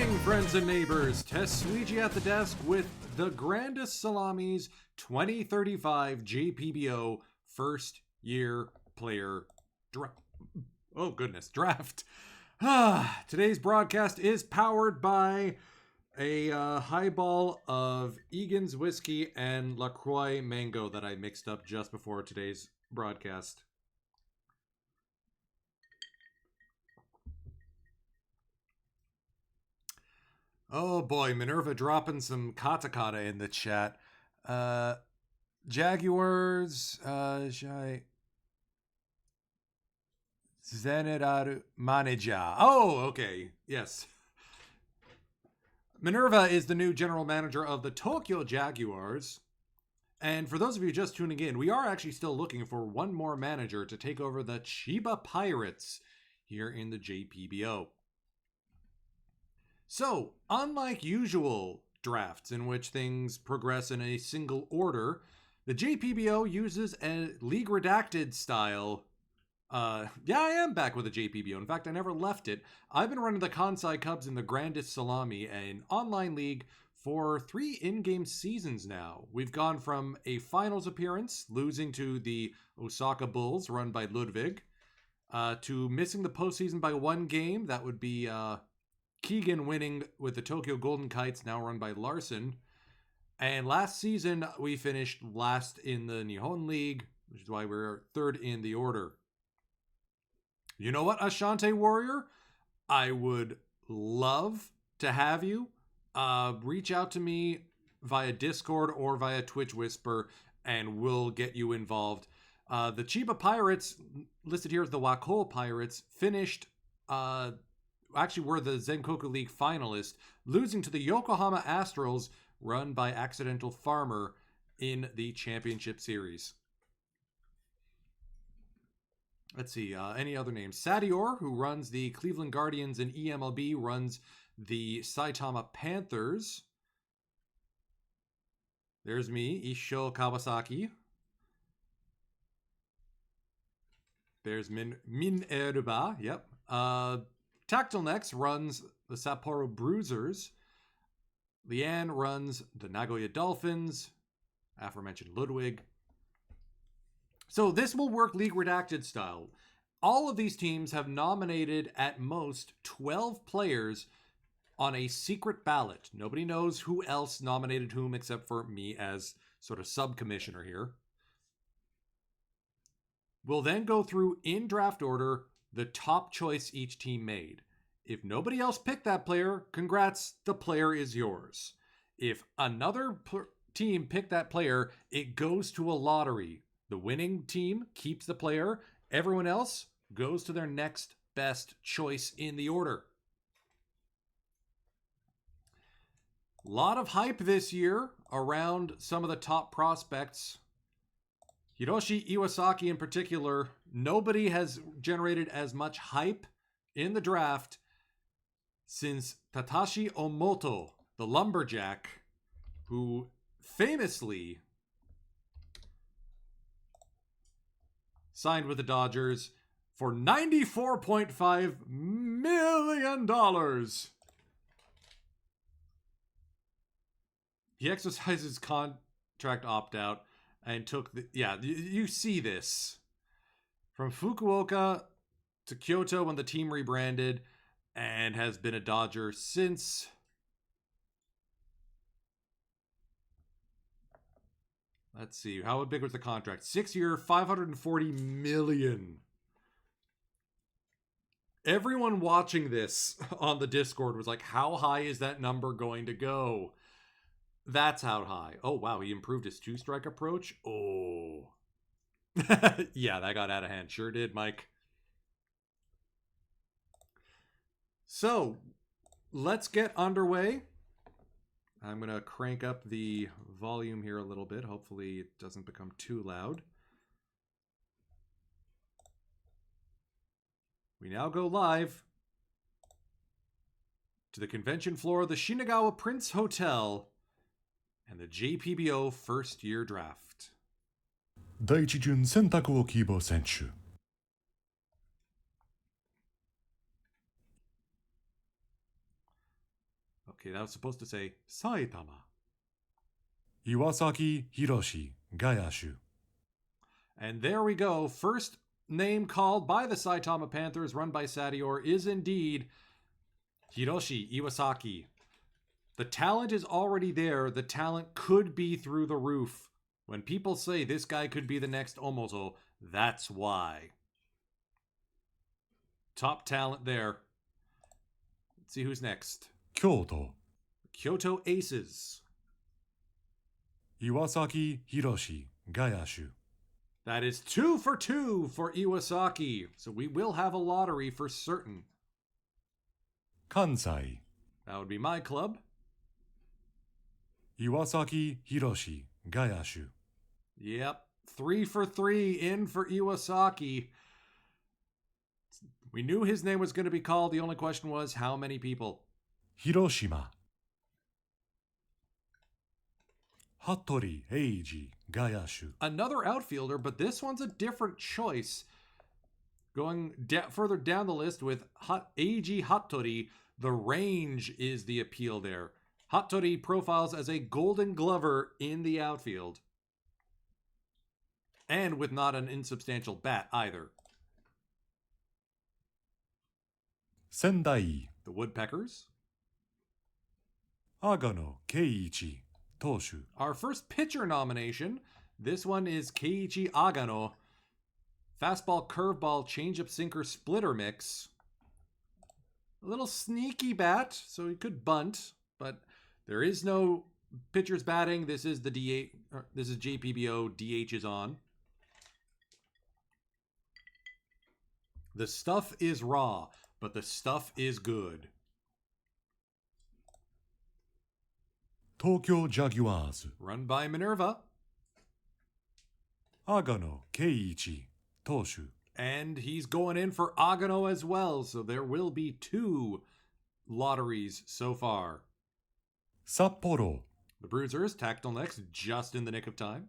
morning, friends and neighbors. Tesuiji at the desk with the Grandest Salami's 2035 JPBO first year player draft. Today's broadcast is powered by a highball of Egan's whiskey and LaCroix mango that I mixed up just before today's broadcast. Oh boy, Minerva dropping some katakata in the chat. Jaguars, Zeneraru Manager. Oh, okay. Yes. Minerva is the new general manager of the Tokyo Jaguars. And for those of you just tuning in, we are actually still looking for one more manager to take over the Chiba Pirates here in the JPBO. So, unlike usual drafts in which things progress in a single order, the JPBO uses a League Redacted style. I am back with the JPBO. In fact, I never left it. I've been running the Kansai Cubs in the Grandest Salami, an online league, for 3 in-game seasons now. We've gone from a finals appearance, losing to the Osaka Bulls, run by Ludwig, to missing the postseason by 1 game. That would be Keegan winning with the Tokyo Golden Kites, now run by Larson. And last season, we finished last in the Nihon League, which is why we're 3rd in the order. You know what, Ashante Warrior? I would love to have you reach out to me via Discord or via Twitch Whisper, and we'll get you involved. The Chiba Pirates, listed here as the Wako Pirates, finished... actually were the Zenkoku League finalists, losing to the Yokohama Astrals, run by Accidental Farmer, in the Championship Series. Let's see, any other names? Sadior, who runs the Cleveland Guardians in EMLB, runs the Saitama Panthers. There's me, Isho Kawasaki. There's Min Eruba, yep. Tactile Next runs the Sapporo Bruisers. Leanne runs the Nagoya Dolphins. Aforementioned Ludwig. So this will work League Redacted style. All of these teams have nominated at most 12 players on a secret ballot. Nobody knows who else nominated whom except for me as sort of sub-commissioner here. We'll then go through in draft order the top choice each team made. If nobody else picked that player, congrats, the player is yours. If another team picked that player, it goes to a lottery. The winning team keeps the player. Everyone else goes to their next best choice in the order. A lot of hype this year around some of the top prospects. Hiroshi Iwasaki in particular, nobody has generated as much hype in the draft since Tatashi Omoto, the lumberjack, who famously signed with the Dodgers for $94.5 million. He exercised his contract opt-out and took the... Yeah, you see this. From Fukuoka to Kyoto when the team rebranded, and has been a Dodger since... Let's see, how big was the contract? 6-year, $540 million. Everyone watching this on the Discord was like, how high is that number going to go? That's how high. Oh, wow, he improved his 2-strike approach? Oh. Yeah, that got out of hand. Sure did, Mike. So, let's get underway. I'm going to crank up the volume here a little bit. Hopefully it doesn't become too loud. We now go live to the convention floor of the Shinagawa Prince Hotel and the JPBO first year draft. 第一巡選択を希望選手 Okay, that was supposed to say Saitama. Iwasaki Hiroshi Gayashu. And there we go. First name called by the Saitama Panthers, run by Sadior, is indeed Hiroshi Iwasaki. The talent is already there. The talent could be through the roof. When people say this guy could be the next Omoto, that's why. Top talent there. Let's see who's next. Kyoto Kyoto Aces. Iwasaki Hiroshi Gayashu. That is 2 for 2 for Iwasaki. So we will have a lottery for certain. Kansai That would be my club. Iwasaki Hiroshi Gayashu. Yep. 3 for 3 in for Iwasaki. We knew his name was going to be called. The only question was how many people. Hiroshima Hattori Eiji Gayashu. Another outfielder, but this one's a different choice. Going further down the list with Eiji Hattori, the range is the appeal there. Hattori profiles as a golden glover in the outfield. And with not an insubstantial bat either. Sendai The Woodpeckers. Agano Keiichi Toshu. Our first pitcher nomination. This one is Keiichi Agano. Fastball, curveball, changeup, sinker, splitter mix. A little sneaky bat, so he could bunt, but there is no pitchers batting. This is the DH. This is JPBO. DH is on. The stuff is raw, but the stuff is good. Tokyo Jaguars Run by Minerva. Agano Keiichi Toshu. And he's going in for Agano as well, so there will be 2 lotteries so far. Sapporo The Bruisers, tactile next, just in the nick of time.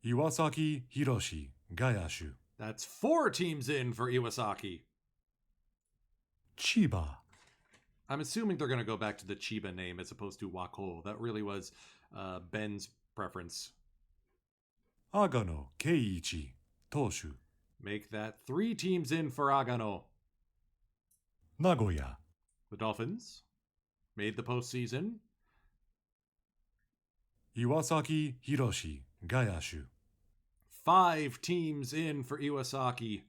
Iwasaki Hiroshi Gayashu. That's 4 teams in for Iwasaki. Chiba I'm assuming they're going to go back to the Chiba name as opposed to Wako. That really was Ben's preference. Agano Keiichi Toshu. Make that 3 teams in for Agano. Nagoya The Dolphins made the postseason. Iwasaki Hiroshi Gayashu. 5 teams in for Iwasaki.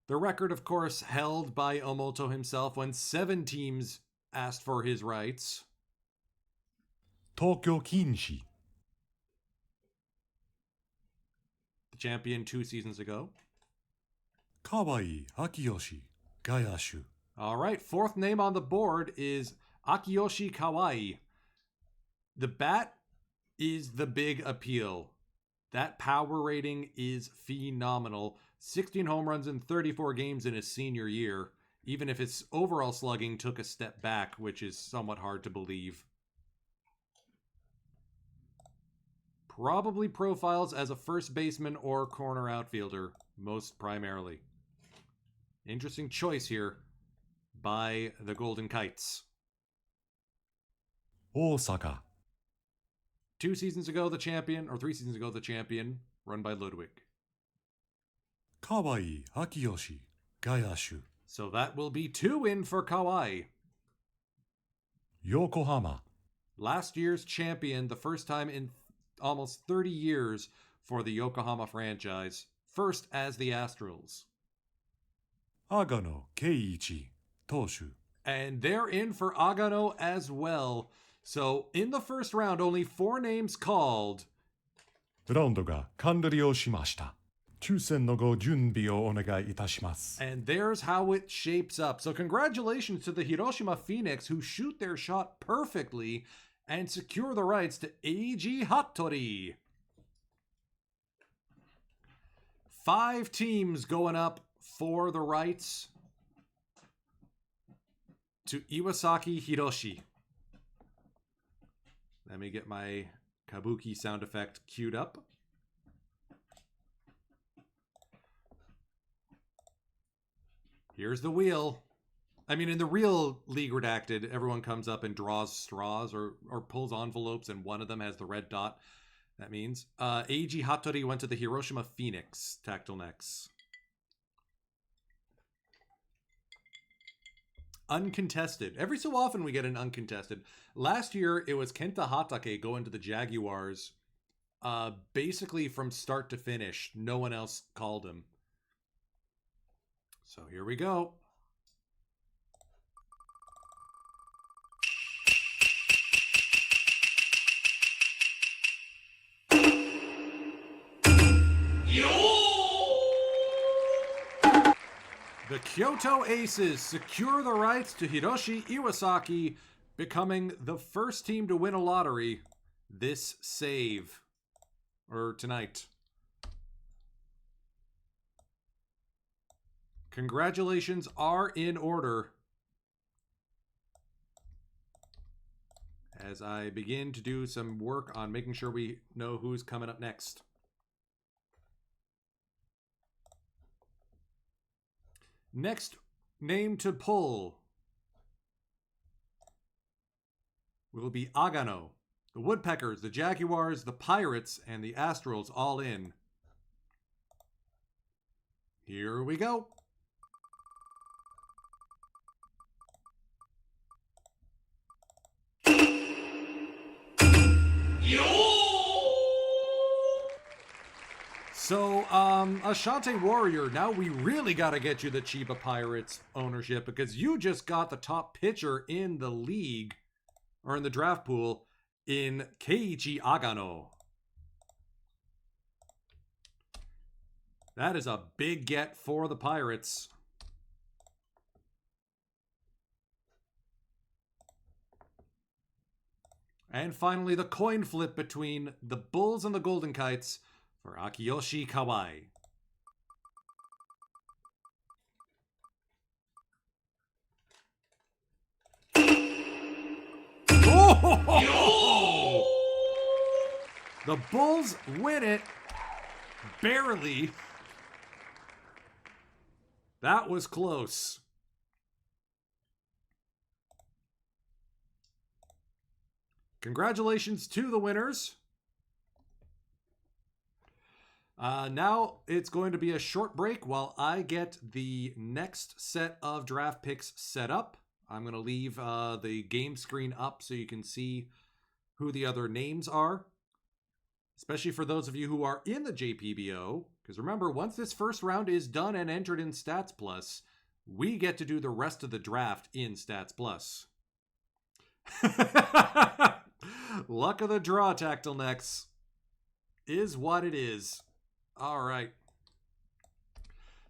The record, of course, held by Omoto himself when 7 teams asked for his rights. Tokyo Kinshi The champion 2 seasons ago. Kawai Akiyoshi Gayashu. All right, 4th name on the board is Akiyoshi Kawai. The bat is the big appeal. That power rating is phenomenal. 16 home runs in 34 games in his senior year, even if his overall slugging took a step back, which is somewhat hard to believe. Probably profiles as a first baseman or corner outfielder, most primarily. Interesting choice here by the Golden Kites. Osaka 2 seasons ago, the champion, or 3 seasons ago, the champion, run by Ludwig. Kawai Akiyoshi Gayashu. So that will be 2 in for Kawai. Yokohama Last year's champion, the first time in almost 30 years for the Yokohama franchise. First as the Astrals. Agano Keiichi Toshu. And they're in for Agano as well. So in the first round, only 4 names called. ラウンドが完了しました。抽選のご準備をお願いいたします。 And there's how it shapes up. So congratulations to the Hiroshima Phoenix who shoot their shot perfectly and secure the rights to Eiji Hattori. 5 teams going up for the rights to Iwasaki Hiroshi. Let me get my kabuki sound effect queued up. Here's the wheel. I mean, in the real League Redacted, everyone comes up and draws straws or pulls envelopes, and one of them has the red dot. That means Eiji Hattori went to the Hiroshima Phoenix. Tactile Nex. Uncontested. Every so often we get an uncontested. Last year, it was Kenta Hatake going to the Jaguars. Basically from start to finish. No one else called him. So here we go. The Kyoto Aces secure the rights to Hiroshi Iwasaki, becoming the first team to win a lottery this save. Or tonight. Congratulations are in order. As I begin to do some work on making sure we know who's coming up next. Next name to pull will be Agano. The Woodpeckers, the Jaguars, the Pirates, and the Astrals all in. Here we go. So, Ashante Warrior, now we really got to get you the Chiba Pirates ownership because you just got the top pitcher in the league, or in the draft pool, in Keiichi Agano. That is a big get for the Pirates. And finally, the coin flip between the Bulls and the Golden Kites for Akiyoshi Kawai. Oh! The Bulls win it. Barely. That was close. Congratulations to the winners. Now it's going to be a short break while I get the next set of draft picks set up. I'm going to leave the game screen up so you can see who the other names are, especially for those of you who are in the JPBO. Because remember, once this first round is done and entered in Stats Plus, we get to do the rest of the draft in Stats Plus. Luck of the draw, Tactile Nex. Is what it is. All right.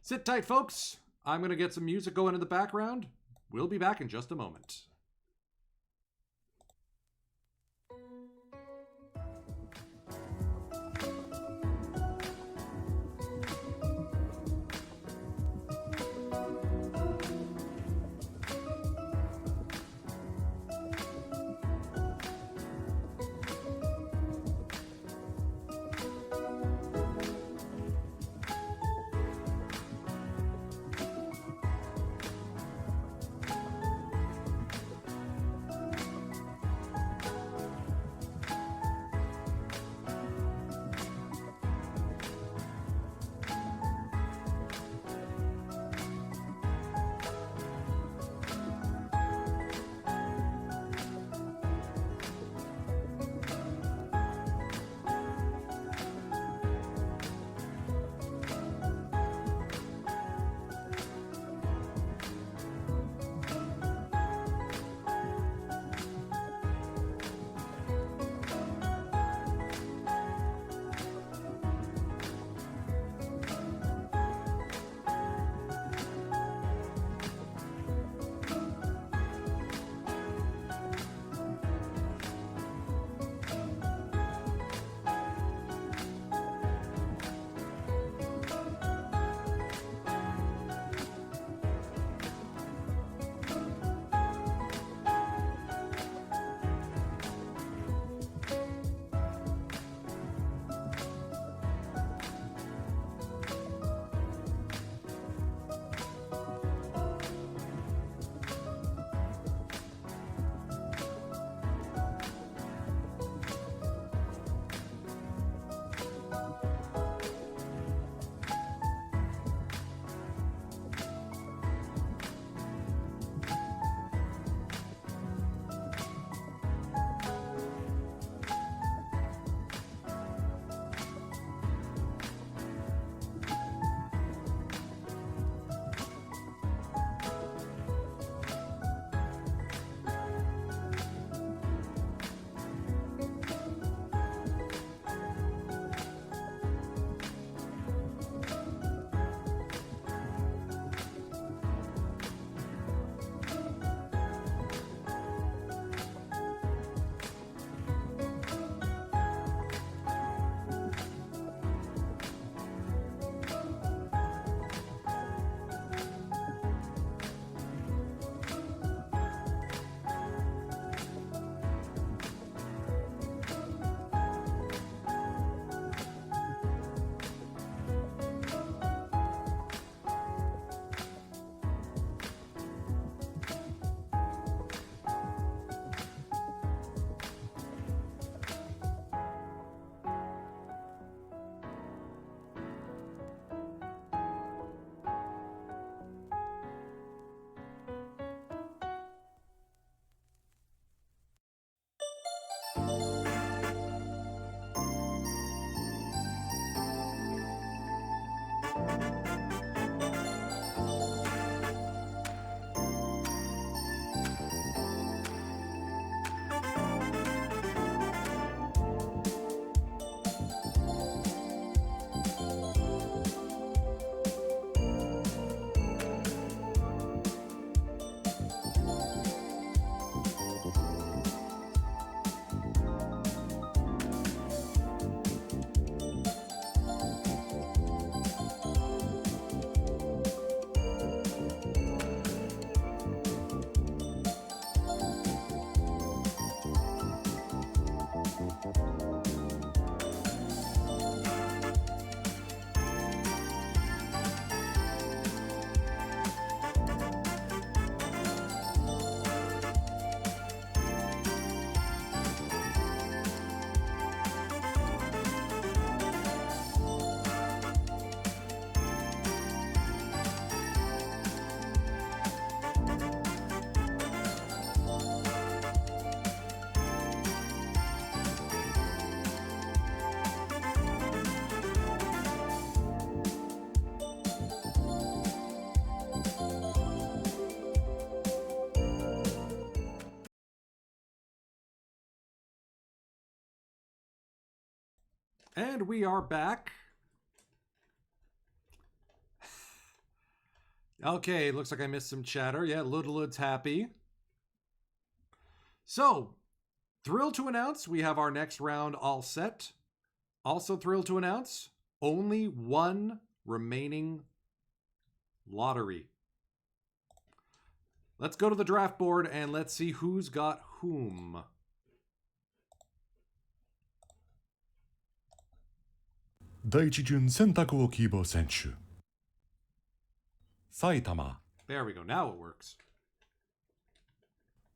Sit tight, folks. I'm going to get some music going in the background. We'll be back in just a moment. And we are back. Okay, looks like I missed some chatter. Yeah, Ludalud's happy. So, thrilled to announce we have our next round all set. Also thrilled to announce only one remaining lottery. Let's go to the draft board and let's see who's got whom. 第一巡選択を希望選手埼玉 There we go. Now it works.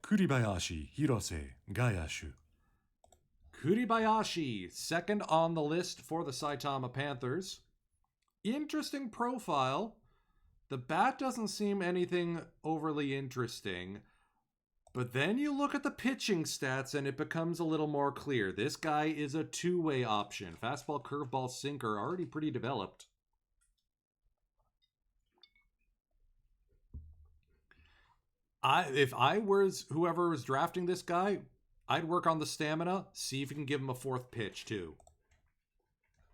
栗林広瀬外野手 Kuribayashi, second on the list for the Saitama Panthers. Interesting profile. The bat doesn't seem anything overly interesting. But then you look at the pitching stats and it becomes a little more clear. This guy is a two-way option. Fastball, curveball, sinker, already pretty developed. If I was whoever was drafting this guy, I'd work on the stamina, see if you can give him a fourth pitch too.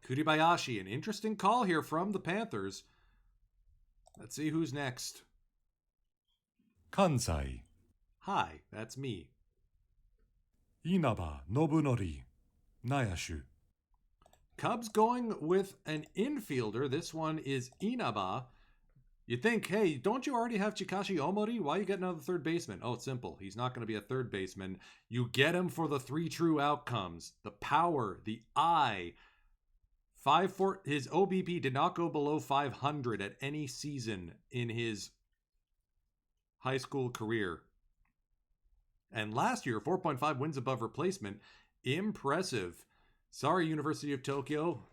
Kuribayashi, an interesting call here from the Panthers. Let's see who's next. 関西 Hi, that's me. 稲葉信則内野手 Cubs going with an infielder. This one is Inaba. You think, hey, don't you already have Chikashi Omori? Why you get another third baseman? Oh, it's simple. He's not going to be a third baseman. You get him for the three true outcomes. The power, the eye. 5-4, his OBP did not go below 500 at any season in his high school career. And last year, 4.5 wins above replacement. Impressive. Sorry, University of Tokyo.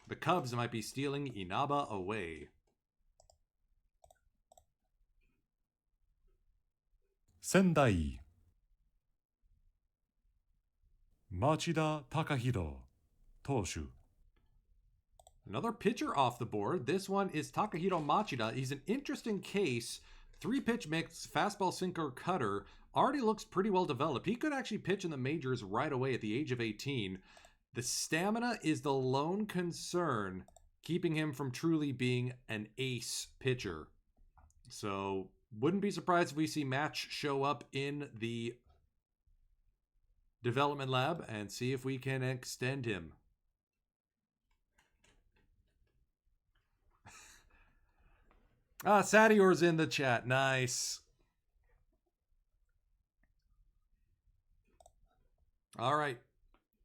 The Cubs might be stealing Inaba away. 仙台町田貴弘投手 Another pitcher off the board. This one is Takahiro Machida. He's an interesting case. 3-pitch mix, fastball, sinker, cutter. Already looks pretty well developed. He could actually pitch in the majors right away at the age of 18. The stamina is the lone concern, keeping him from truly being an ace pitcher. So, wouldn't be surprised if we see Match show up in the development lab and see if we can extend him. Sadior's in the chat. Nice. All right.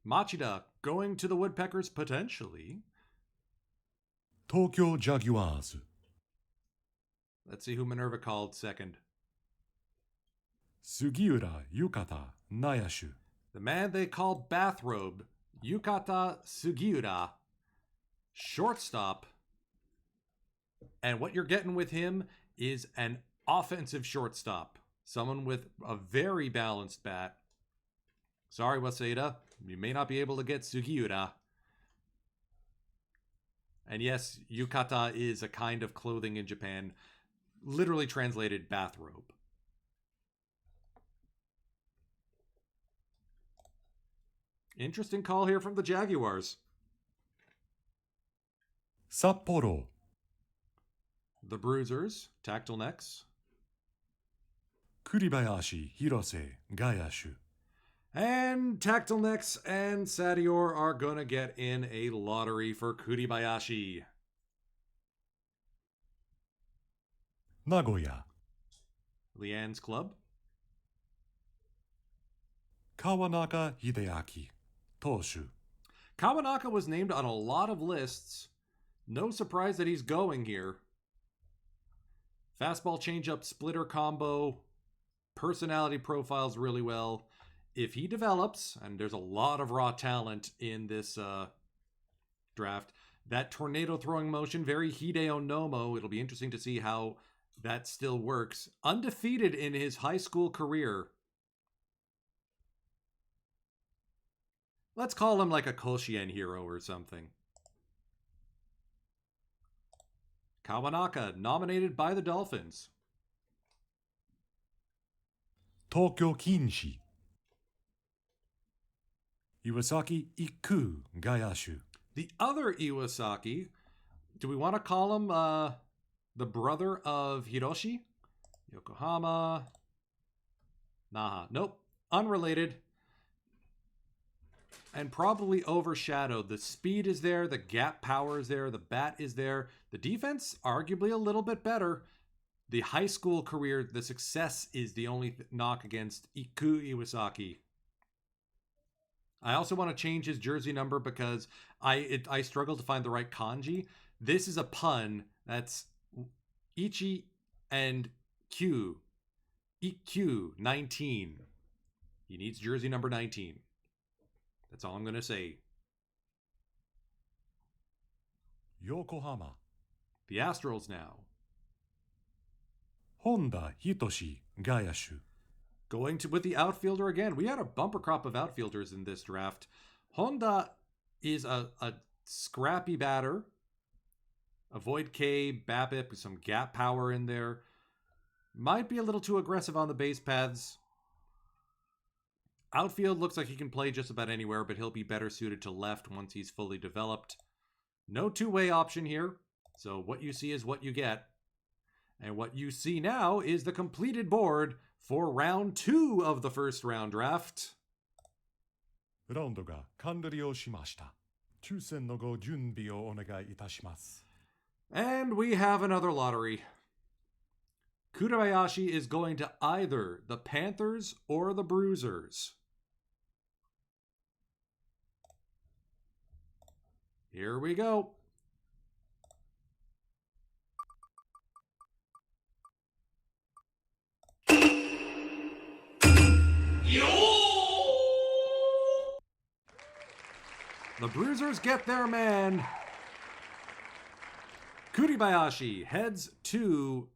Machida going to the Woodpeckers potentially. 東京ジャギュアーズ Let's see who Minerva called second. 杉浦ゆかた内野手 The man they call Bathrobe, Yukata Sugiura. Shortstop. And what you're getting with him is an offensive shortstop. Someone with a very balanced bat. Sorry, Waseda. You may not be able to get Sugiura. And yes, yukata is a kind of clothing in Japan. Literally translated bathrobe. Interesting call here from the Jaguars. 札幌 The Bruisers, Tactile Necks. 栗林広瀬外野手 And Tactile Necks and Sadior are going to get in a lottery for Kuribayashi. 名古屋 Leanne's Club. 川中秀明投手 Kawanaka was named on a lot of lists. No surprise that he's going here. Fastball changeup splitter combo. Personality profiles really well. If he develops, and there's a lot of raw talent in this draft, that tornado throwing motion, very Hideo Nomo. It'll be interesting to see how that still works. Undefeated in his high school career. Let's call him like a Koshien hero or something. Kawanaka, nominated by the Dolphins. 東京近畿岩崎一空外野手 The other Iwasaki, do we want to call him the brother of Hiroshi? Yokohama. Naha. Nope. Unrelated. And probably overshadowed. The speed is there. The gap power is there. The bat is there. The defense, arguably a little bit better. The high school career, the success is the only knock against Iku Iwasaki. I also want to change his jersey number because I struggle to find the right kanji. This is a pun. That's Ichi and Q. EQ 19. He needs jersey number 19. That's all I'm going to say. Yokohama. The Astrals now. Honda Hitoshi Gayashu. Going to with the outfielder again. We had a bumper crop of outfielders in this draft. Honda is a scrappy batter. Avoid K, BABIP with some gap power in there. Might be a little too aggressive on the base paths. Outfield looks like he can play just about anywhere, but he'll be better suited to left once he's fully developed. No two-way option here, so what you see is what you get. And what you see now is the completed board for round 2 of the first round draft. ラウンドが完了しました。抽選のご準備をお願いいたします。 And we have another lottery. Kurabayashi is going to either the Panthers or the Bruisers. Here we go. The Bruisers get their man. Kuribayashi heads to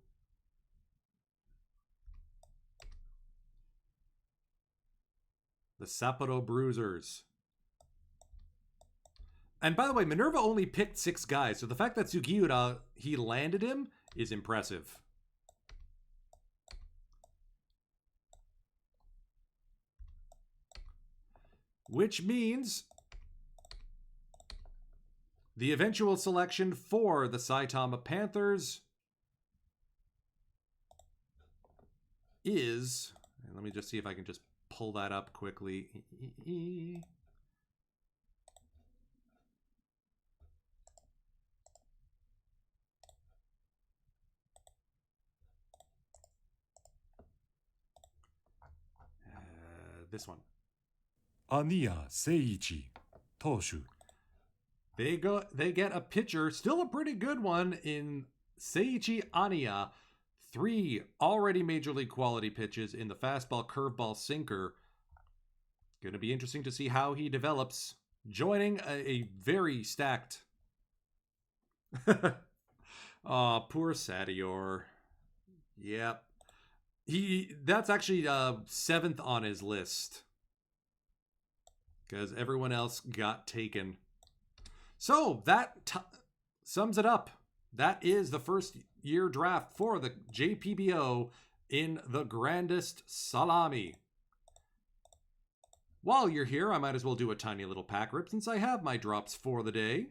the Sapporo Bruisers. And by the way, Minerva only picked 6 guys, so the fact that Sugiura, he landed him, is impressive. Which means the eventual selection for the Saitama Panthers is, and let me just see if I can just pull that up quickly. This one. Aniya Seiichi, Toshu. They get a pitcher, still a pretty good one in Seiichi Aniya. 3 already major league quality pitches in the fastball, curveball, sinker. Going to be interesting to see how he develops. Joining a very stacked. Oh, poor Sadior. Yep. That's actually 7th on his list. Because everyone else got taken. So that sums it up. That is the first year draft for the JPBO in the Grandest Salami. While you're here, I might as well do a tiny little pack rip since I have my drops for the day.